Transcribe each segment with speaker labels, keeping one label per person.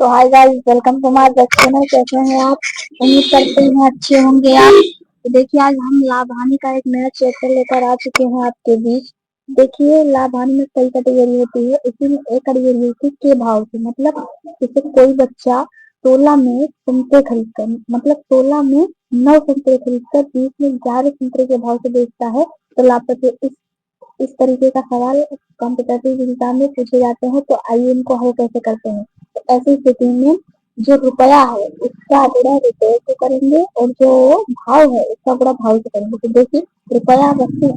Speaker 1: तो hi guys, welcome to my channel. कैसे हैं आप? उम्मीद करते हैं अच्छे होंगे आप। तो देखिए, आज हम लाभ हानि का एक नया चैप्टर लेकर आ चुके हैं आपके बीच। देखिए, लाभ हानि में कई कैटेगरी होती है, इसी में एक कैटेगरी होती है के भाव से। मतलब जैसे कोई बच्चा 16 में संतरे खरीद कर, मतलब 16 में 9 संतरे खरीद कर 20 में 11 संतरे के भाव से बेचता है, तो लाभ इस तरीके का सवाल कॉम्पिटेटिव एग्जाम में पूछे जाते हैं। तो आइए इनको हल कैसे करते हैं। तो ऐसी स्थिति में जो रुपया है उसका गुणा रुपये से करेंगे, और जो भाव है उसका गुणा भाव से करेंगे। तो देखिए, रुपया से,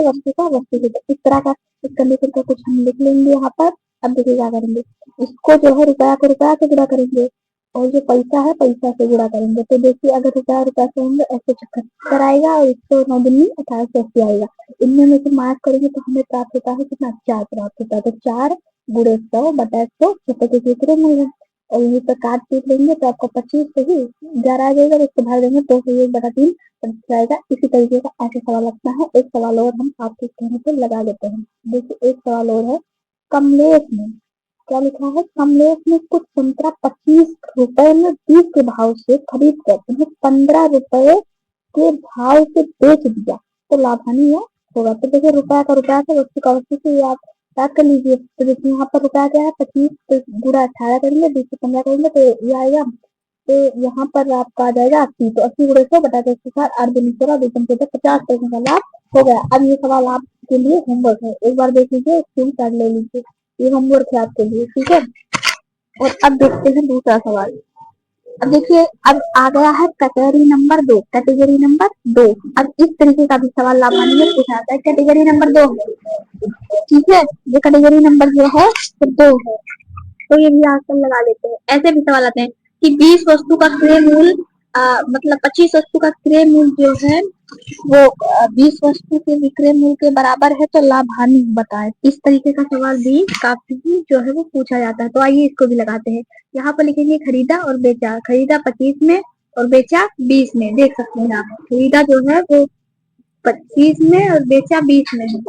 Speaker 1: वस्तु का वस्तु से, इस तरह का इस कंडीशन का कुछ हम लिख लेंगे यहाँ पर। अब देखिए क्या करेंगे, इसको जो है रुपया को रुपया से गुणा करेंगे, और जो पैसा है पैसा से गुणा करेंगे। तो देखिए, अगर रुपया रुपया से होंगे ऐसे चक्कर आएगा, और 109 1880 आएगा। इनमें में से मार्क करेंगे तो हमें प्राप्त होता है कितना, 4 प्राप्त होता है। तो 4 गुणे 100 बटा 100 के सूत्र में है। और ये पर काट पीट लेंगे तो आपको 25 से ही 11 आ जाएगा। इसको भर देंगे तो 1/3 जाएगा। इसी तरीके का ऐसे सवाल लगता है। एक सवाल और हम आपके कहने पे लगा देते हैं। देखिए, एक सवाल और है। कमलेश ने क्या लिखा है, कमलेश ने कुछ संतरा 25 रुपए में 20 के भाव से खरीद कर उन्हें 15 रुपए के भाव से बेच दिया, तो लाभ हानि या होगा। तो देखिए, रुपया का रुपया से, वस्तु का वस्तु से, ये आप याद कर लीजिए। तो देखिए, यहाँ पर रुपया क्या है, 25 तो गुणा 18 करेंगे, 20 से 15 करेंगे तो ये आएगा। तो यहाँ पर आपका आ जाएगा 80। तो 80 गुणे 100 बटा 10 8 दिन 50% का लाभ हो गया। अब ये सवाल आपके लिए होमवर्क है, एक बार देख लीजिए, स्क्रीन शॉट ले लीजिए। ये होमवर्क है आपके लिए, ठीक है। और अब देखते हैं दूसरा सवाल। अब देखिए, अब आ गया है कैटेगरी नंबर 2। कैटेगरी नंबर 2, अब इस तरीके का भी सवाल लाभ हानि में पूछा जाता है। कैटेगरी नंबर 2, ठीक है। ये कैटेगरी नंबर जो है वो 2 है। तो ये भी आंसर लगा लेते हैं। ऐसे भी सवाल आते हैं कि 20 वस्तु का क्रय मूल्य, मतलब 25 वस्तु का क्रय मूल्य जो है वो 20 वस्तु के विक्रय मूल्य के बराबर है, तो लाभ हानि बताए। इस तरीके का सवाल भी काफी जो है वो पूछा जाता है। तो आइए इसको भी लगाते हैं। यहाँ पर लिखेंगे खरीदा और बेचा। खरीदा 25 में और बेचा 20 में। देख सकते हैं आप, खरीदा जो है वो 25 में और बेचा 20 में है।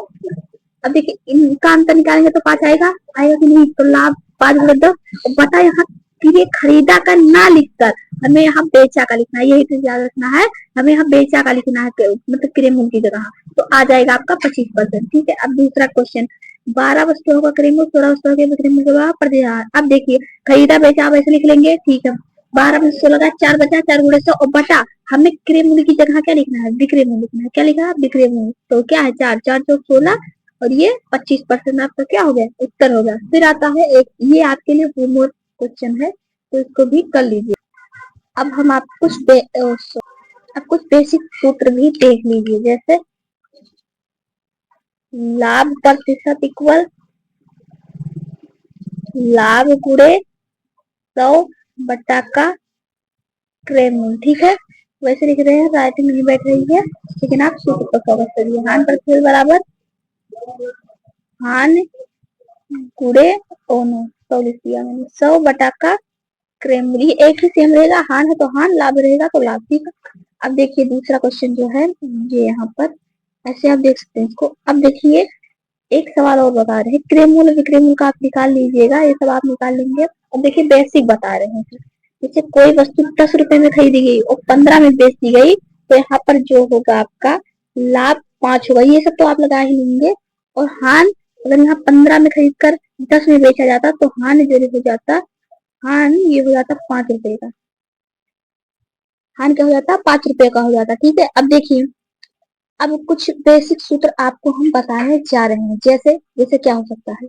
Speaker 1: अब देखिए, इनका अंतर निकालेंगे तो 5 आएगा, आएगा कि नहीं। तो लाभ 5 गुणे 10 बटा, यहाँ फिर खरीदा का ना लिखकर हमें यहाँ बेचा का लिखना है। यही तो याद रखना है, हमें यहाँ बेचा का लिखना है, मतलब क्रेमूल की जगह। तो आ जाएगा आपका 25%, ठीक है। अब दूसरा क्वेश्चन, 12 वस्तुओं का क्रेमूल 16 वस्तुओं के क्रेमूल के बराबर प्रतिहार। अब देखिए, खरीदा बेचा आप ऐसे लिख लेंगे, ठीक है। 12 में 16 का 4 बचा, 4 गुणे 100 और बटा, हमें क्रय मूल्य की जगह क्या लिखना है, विक्रय मूल्य लिखना है। क्या लिखा है, विक्रय मूल्य। तो क्या है, 4 4 तो 16, और ये 25% आपका क्या हो गया, उत्तर हो गया। फिर आता है एक, ये आपके लिए होमवर्क क्वेश्चन है, तो इसको भी कर लीजिए। अब हम आप कुछ बेसिक सूत्र भी देख लीजिए। जैसे लाभ प्रतिशत इक्वल लाभ गुणे 100 बटा का क्रय मूल्य, ठीक है। वैसे लिख रहे हैं, राइटिंग नहीं बैठ रही है, लेकिन आप सूत्र पर फोकस करिए। हान प्रतिशत बराबर हान गुणे 100 बटा का क्रय मूल्य, एक ही सेम रहेगा। हान है तो हान, लाभ रहेगा तो लाभ, ठीक है। अब देखिए दूसरा क्वेश्चन जो है, ये यहाँ पर ऐसे आप देख सकते हैं इसको। अब देखिए, एक सवाल और बता रहे हैं, क्रय मूल्य विक्रय मूल्य का आप निकाल लीजिएगा, ये सब आप निकाल लेंगे। अब देखिए, बेसिक बता रहे हैं। जैसे कोई वस्तु 10 रुपए में खरीदी गई और 15 में बेच दी गई, तो यहाँ पर जो होगा आपका लाभ 5 होगा। ये सब तो आप लगा ही लेंगे। और हान, अगर यहाँ 15 में खरीद कर 10 में बेचा जाता तो हान जो हो जाता, हान ये हो जाता 5 रुपए का। हान क्या हो जाता, 5 रुपए का हो जाता, ठीक है। अब देखिए, अब कुछ बेसिक सूत्र आपको हम बताने जा रहे हैं। जैसे जैसे क्या हो सकता है,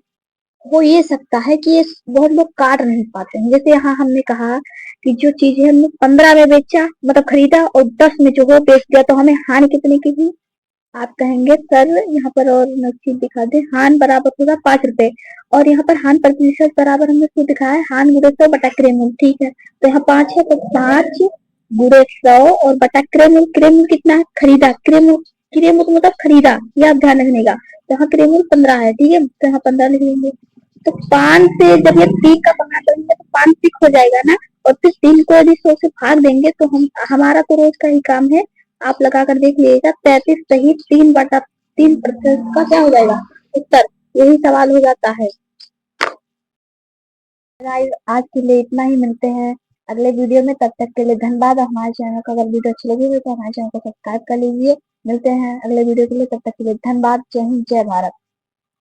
Speaker 1: वो ये सकता है कि ये बहुत लोग काट नहीं पाते हैं। जैसे यहाँ हमने कहा कि जो चीज है हमने 15 में बेचा, मतलब खरीदा, और 10 में जो हो बेच दिया, तो हमें हानि कितने की हुई। आप कहेंगे सर यहाँ पर और चीज दिखा दे, हान बराबर होगा 5 रुपए। और यहाँ पर हान प्रतिशत बराबर हमने खुद दिखाया है, हान गुणे 100 बटा क्रय मूल्य, ठीक है। तो यहाँ 5 है, तो 5 गुणे 100 और बटा क्रय मूल्य। क्रय मूल्य कितना है, खरीदा, क्रय मूल्य, क्रय मूल्य मतलब खरीदा, ये आप ध्यान रखने का। तो यहाँ क्रय मूल्य 15 है, ठीक है, तो यहाँ 15 लिख लेंगे। तो 5 से जब ये 3 का भाग करेंगे तो 5 6 हो जाएगा ना। और फिर 3 को यदि 100 से भाग देंगे तो हमारा तो रोज का ही काम है, आप लगा कर देख लीजिएगा। 33 सही 3/3% का क्या हो जाएगा उत्तर। यही सवाल हो जाता है। गाइस आज के लिए इतना ही, मिलते हैं अगले वीडियो में। तब तक के लिए धन्यवाद। हमारे चैनल को अगर वीडियो अच्छी लगी हो तो हमारे चैनल को सब्सक्राइब कर लीजिए। मिलते हैं अगले वीडियो के लिए, तब तक के लिए धन्यवाद। जय हिंद, जय भारत।